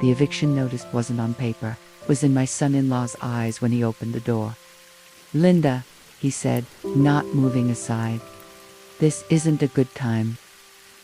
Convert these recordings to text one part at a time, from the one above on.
The eviction notice wasn't on paper. It was in my son-in-law's eyes when he opened the door. "Linda," he said, not moving aside. "This isn't a good time."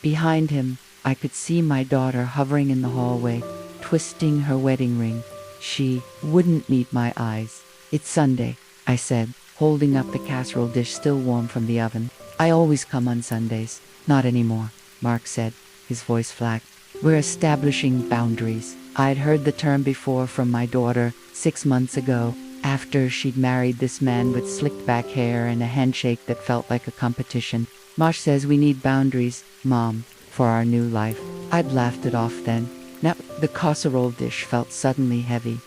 Behind him, I could see my daughter hovering in the hallway, twisting her wedding ring. She wouldn't meet my eyes. "It's Sunday," I said, holding up the casserole dish still warm from the oven. "I always come on Sundays." "Not anymore," Mark said, his voice flat. "We're establishing boundaries." I'd heard the term before from my daughter 6 months ago, after she'd married this man with slicked back hair and a handshake that felt like a competition. "Marsh says we need boundaries, Mom, for our new life." I'd laughed it off then. Now the casserole dish felt suddenly heavy.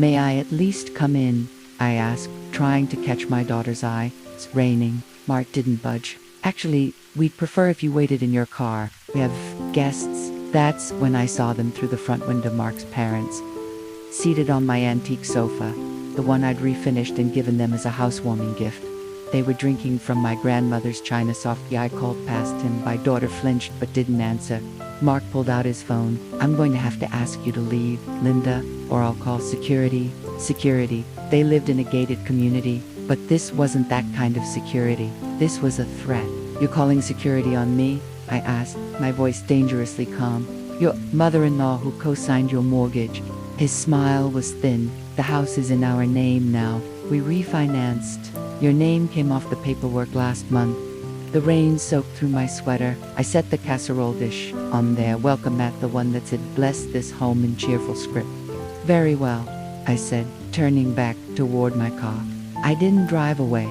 "May I at least come in?" I asked, trying to catch my daughter's eye. "It's raining." Mark didn't budge. "Actually, we'd prefer if you waited in your car. We have guests." That's when I saw them through the front window. Mark's parents, seated on my antique sofa, the one I'd refinished and given them as a housewarming gift. They were drinking from my grandmother's china softly. I called past him. My daughter flinched but didn't answer. Mark pulled out his phone. "I'm going to have to ask you to leave, Linda, or I'll call security." Security. They lived in a gated community, but this wasn't that kind of security. This was a threat. "You're calling security on me?" I asked, my voice dangerously calm. "Your mother-in-law who co-signed your mortgage." His smile was thin. "The house is in our name now. We refinanced. Your name came off the paperwork last month." The rain soaked through my sweater. I set the casserole dish on there, welcome mat, the one that said "Bless this home" in cheerful script. "Very well," I said, turning back toward my car. I didn't drive away.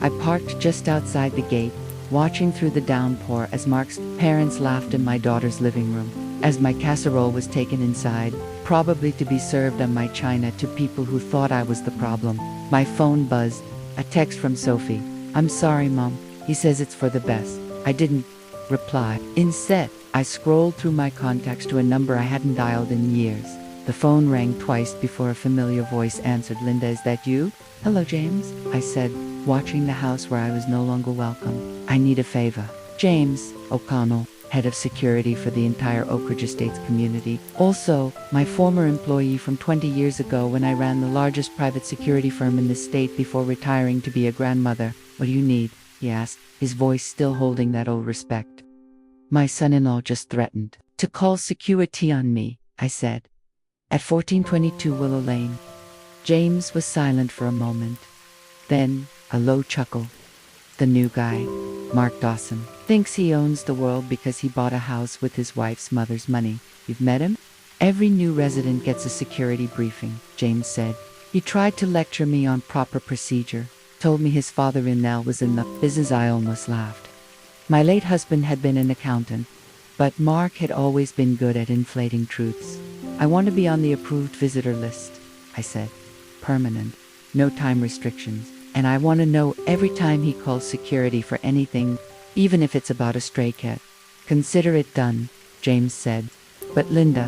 I parked just outside the gate, watching through the downpour as Mark's parents laughed in my daughter's living room. As my casserole was taken inside, probably to be served on my china to people who thought I was the problem, my phone buzzed. A text from Sophie. "I'm sorry, Mom. He says it's for the best." I didn't reply. Instead, I scrolled through my contacts to a number I hadn't dialed in years. The phone rang twice before a familiar voice answered. "Linda, is that you?" "Hello, James," I said, watching the house where I was no longer welcome. "I need a favor." James O'Connell, head of security for the entire Oak Ridge Estates community. Also, my former employee from 20 years ago when I ran the largest private security firm in the state before retiring to be a grandmother. "What do you need?" he asked, his voice still holding that old respect. "My son-in-law just threatened to call security on me," I said, "at 1422 Willow Lane." James was silent for a moment. Then, a low chuckle. "The new guy, Mark Dawson, thinks he owns the world because he bought a house with his wife's mother's money. You've met him?" "Every new resident gets a security briefing," James said. "He tried to lecture me on proper procedure, told me his father-in-law was in the business." I almost laughed. My late husband had been an accountant, but Mark had always been good at inflating truths. "I want to be on the approved visitor list," I said. "Permanent, no time restrictions. And I want to know every time he calls security for anything, even if it's about a stray cat." "Consider it done," James said. "But Linda,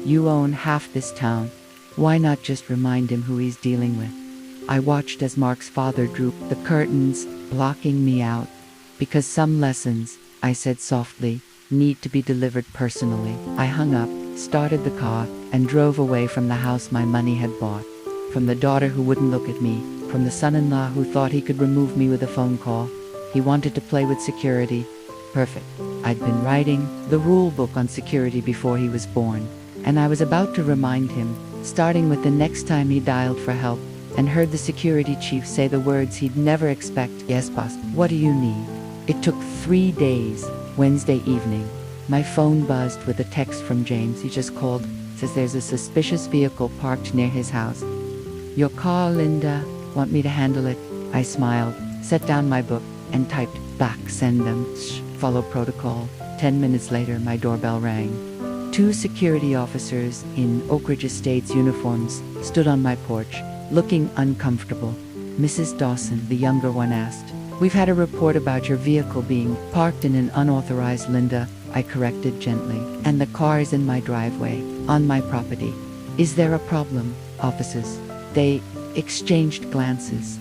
you own half this town. Why not just remind him who he's dealing with?" I watched as Mark's father drooped the curtains, blocking me out. "Because some lessons," I said softly, "need to be delivered personally." I hung up, started the car, and drove away from the house my money had bought. From the daughter who wouldn't look at me, from the son-in-law who thought he could remove me with a phone call. He wanted to play with security. Perfect. I'd been writing the rule book on security before he was born, and I was about to remind him, starting with the next time he dialed for help, and heard the security chief say the words he'd never expect. "Yes, boss. What do you need?" It took 3 days. Wednesday evening, my phone buzzed with a text from James. He just called. Says there's a suspicious vehicle parked near his house. "Your car, Linda. Want me to handle it?" I smiled, set down my book, and typed back, "Send them. Shh, follow protocol." 10 minutes later, my doorbell rang. 2 security officers in Oak Ridge Estates uniforms stood on my porch, looking uncomfortable. "Mrs. Dawson," the younger one asked, "we've had a report about your vehicle being parked in an unauthorized." "Linda," I corrected gently, "and the car is in my driveway, on my property." "Is there a problem, officers?" They exchanged glances.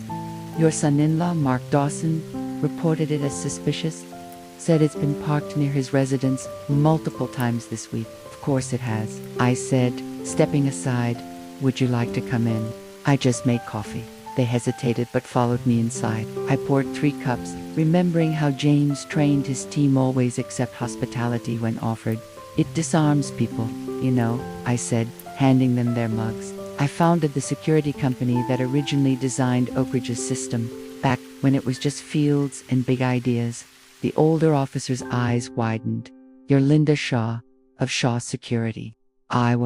"Your son-in-law, Mark Dawson, reported it as suspicious. Said it's been parked near his residence multiple times this week." "Of course it has," I said, stepping aside. Would you like to come in? I just made coffee. They hesitated but followed me inside. I poured 3 cups, remembering how James trained his team always accept hospitality when offered. It disarms people, you know, I said, handing them their mugs. I founded the security company that originally designed Oak Ridge's system, back when it was just fields and big ideas. The older officer's eyes widened. You're Linda Shaw, of Shaw Security. I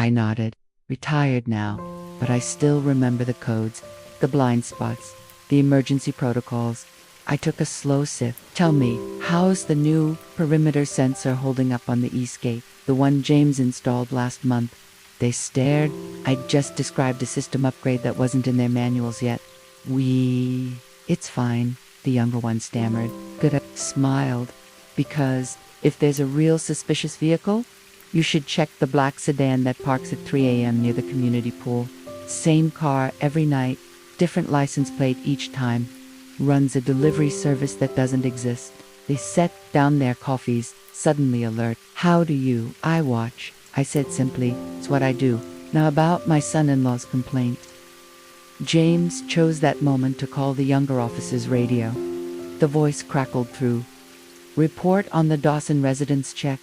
nodded. Retired now, but I still remember the codes, the blind spots, the emergency protocols. I took a slow sip. Tell me, how's the new perimeter sensor holding up on the east gate, the one James installed last month? They stared. I'd just described a system upgrade that wasn't in their manuals yet. It's fine, the younger one stammered. Good. I smiled. Because if there's a real suspicious vehicle, you should check the black sedan that parks at 3 a.m. near the community pool. Same car every night, different license plate each time. Runs a delivery service that doesn't exist. They set down their coffees, suddenly alert. How do you? I watch, I said simply. It's what I do. Now about my son-in-law's complaint. James chose that moment to call the younger officer's radio. The voice crackled through. Report on the Dawson residence check.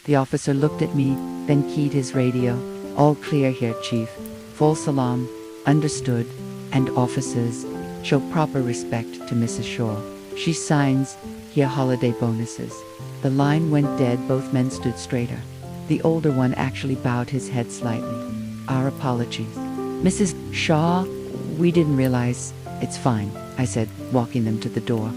The officer looked at me, then keyed his radio. All clear here, Chief. False alarm. Understood. And officers, show proper respect to Mrs. Shaw. She signs, here holiday bonuses. The line went dead, both men stood straighter. The older one actually bowed his head slightly. Our apologies. Mrs. Shaw, we didn't realize. It's fine, I said, walking them to the door.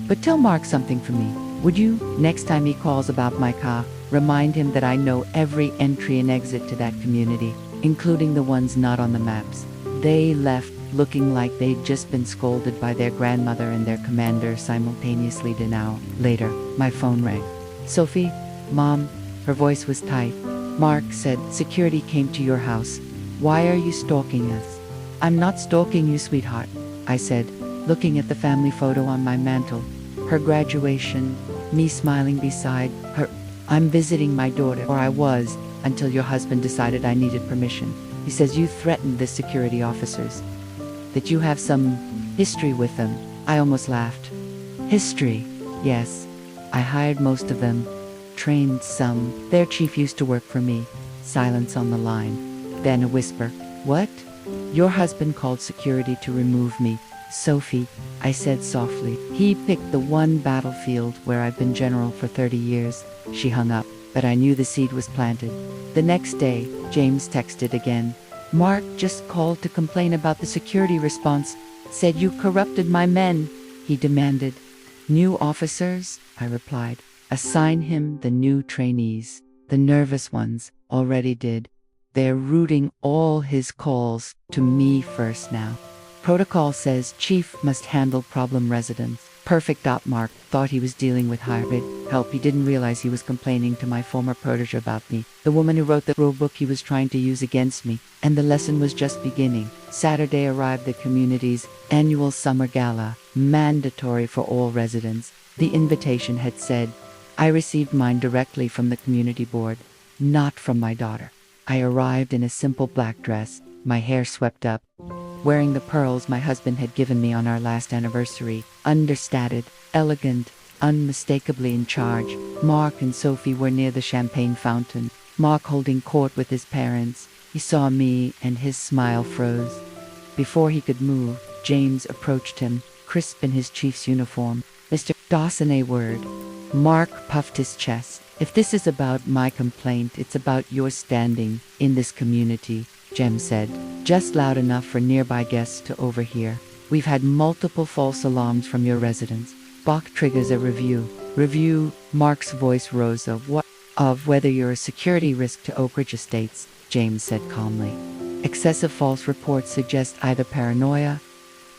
But tell Mark something for me, would you? Next time he calls about my car, remind him that I know every entry and exit to that community, including the ones not on the maps. They left looking like they'd just been scolded by their grandmother and their commander simultaneously. An hour later, my phone rang. Sophie, Mom, her voice was tight. Mark said, security came to your house. Why are you stalking us? I'm not stalking you, sweetheart, I said, looking at the family photo on my mantle. Her graduation, me smiling beside her. I'm visiting my daughter, or I was, until your husband decided I needed permission. He says you threatened the security officers. That you have some history with them. I almost laughed. History? Yes. I hired most of them. Trained some. Their chief used to work for me. Silence on the line. Then a whisper. What? Your husband called security to remove me. Sophie, I said softly. He picked the one battlefield where I've been general for 30 years. She hung up, but I knew the seed was planted. The next day, James texted again. Mark just called to complain about the security response. Said you corrupted my men, he demanded. New officers, I replied. Assign him the new trainees. The nervous ones already did. They're routing all his calls to me first now. Protocol says chief must handle problem residents. Perfect. Mark thought he was dealing with hybrid help. He didn't realize he was complaining to my former protege about me, the woman who wrote the rule book he was trying to use against me, and the lesson was just beginning. Saturday arrived the community's annual summer gala, mandatory for all residents. The invitation had said, I received mine directly from the community board, not from my daughter. I arrived in a simple black dress, my hair swept up, wearing the pearls my husband had given me on our last anniversary, understated, elegant, unmistakably in charge. Mark and Sophie were near the champagne fountain, Mark holding court with his parents. He saw me and his smile froze. Before he could move, James approached him, crisp in his chief's uniform. Mr. Dawson, a word. Mark puffed his chest. If this is about my complaint, it's about your standing in this community, Jem said, just loud enough for nearby guests to overhear. We've had multiple false alarms from your residents. Bach triggers a review. Review, Mark's voice rose of whether you're a security risk to Oak Ridge Estates, James said calmly. Excessive false reports suggest either paranoia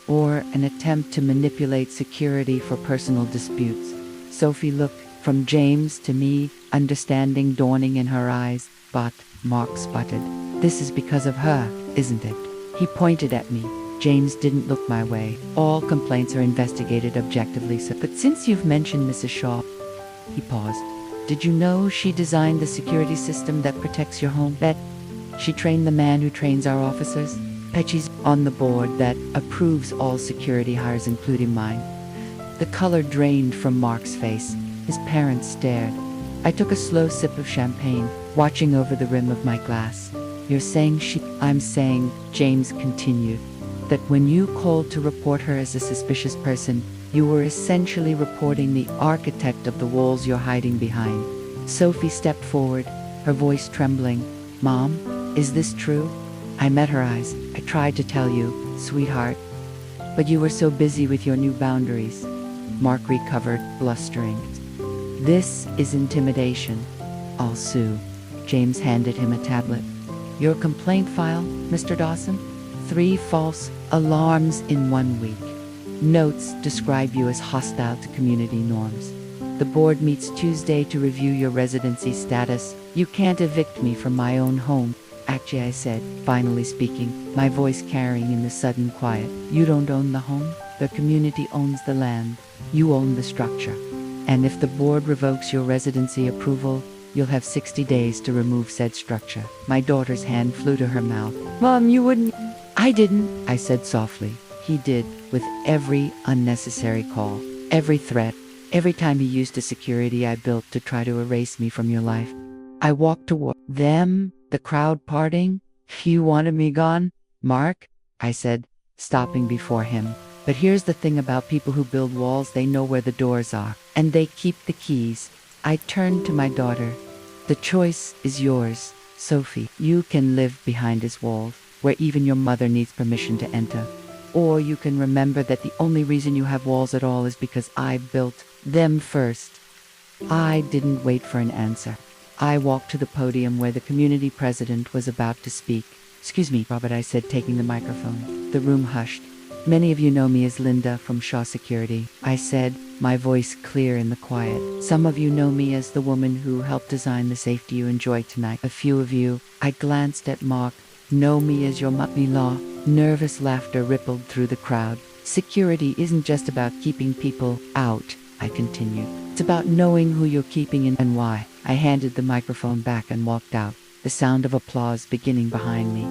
or an attempt to manipulate security for personal disputes. Sophie looked from James to me, understanding dawning in her eyes. But, Mark sputtered, this is because of her, isn't it? He pointed at me. James didn't look my way. All complaints are investigated objectively, sir. But since you've mentioned Mrs. Shaw, he paused. Did you know she designed the security system that protects your home? Bet she trained the man who trains our officers. Bet she's on the board that approves all security hires, including mine. The color drained from Mark's face. His parents stared. I took a slow sip of champagne, watching over the rim of my glass. You're saying I'm saying, James continued, that when you called to report her as a suspicious person, you were essentially reporting the architect of the walls you're hiding behind. Sophie stepped forward, her voice trembling. Mom, is this true? I met her eyes. I tried to tell you, sweetheart, but you were so busy with your new boundaries. Mark recovered, blustering. This is intimidation. I'll sue. James handed him a tablet. Your complaint file, Mr. Dawson? 3 false alarms in 1 week. Notes describe you as hostile to community norms. The board meets Tuesday to review your residency status. You can't evict me from my own home. Actually, I said, finally speaking, my voice carrying in the sudden quiet. You don't own the home. The community owns the land. You own the structure. And if the board revokes your residency approval, you'll have 60 days to remove said structure. My daughter's hand flew to her mouth. Mom, you wouldn't. I didn't, I said softly. He did, with every unnecessary call, every threat, every time he used a security I built to try to erase me from your life. I walked toward them, the crowd parting. You wanted me gone? Mark, I said, stopping before him. But here's the thing about people who build walls, they know where the doors are, and they keep the keys. I turned to my daughter. The choice is yours, Sophie. You can live behind his walls, where even your mother needs permission to enter. Or you can remember that the only reason you have walls at all is because I built them first. I didn't wait for an answer. I walked to the podium where the community president was about to speak. Excuse me, Robert, I said, taking the microphone. The room hushed. Many of you know me as Linda from Shaw Security, I said, my voice clear in the quiet. Some of you know me as the woman who helped design the safety you enjoy tonight. A few of you, I glanced at Mark, know me as your mother-in-law. Nervous laughter rippled through the crowd. Security isn't just about keeping people out, I continued. It's about knowing who you're keeping in and why. I handed the microphone back and walked out, the sound of applause beginning behind me.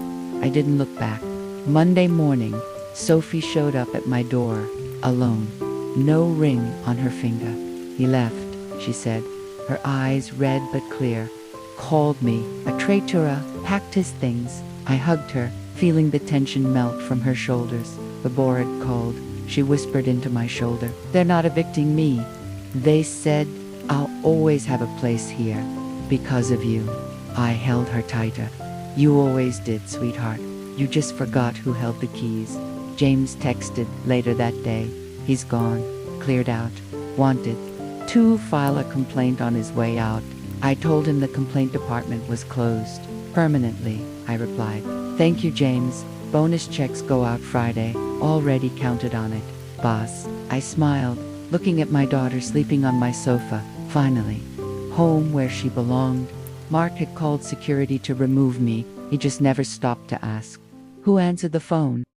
I didn't look back. Monday morning, Sophie showed up at my door, alone. No ring on her finger. He left, she said, her eyes red but clear. Called me a traitora, packed his things. I hugged her, feeling the tension melt from her shoulders. The board called. She whispered into my shoulder. They're not evicting me. They said, I'll always have a place here. Because of you. I held her tighter. You always did, sweetheart. You just forgot who held the keys. James texted later that day. He's gone. Cleared out. Wanted to file a complaint on his way out. I told him the complaint department was closed. Permanently, I replied. Thank you, James. Bonus checks go out Friday. Already counted on it, boss. I smiled, looking at my daughter sleeping on my sofa. Finally, home where she belonged. Mark had called security to remove me. He just never stopped to ask. Who answered the phone?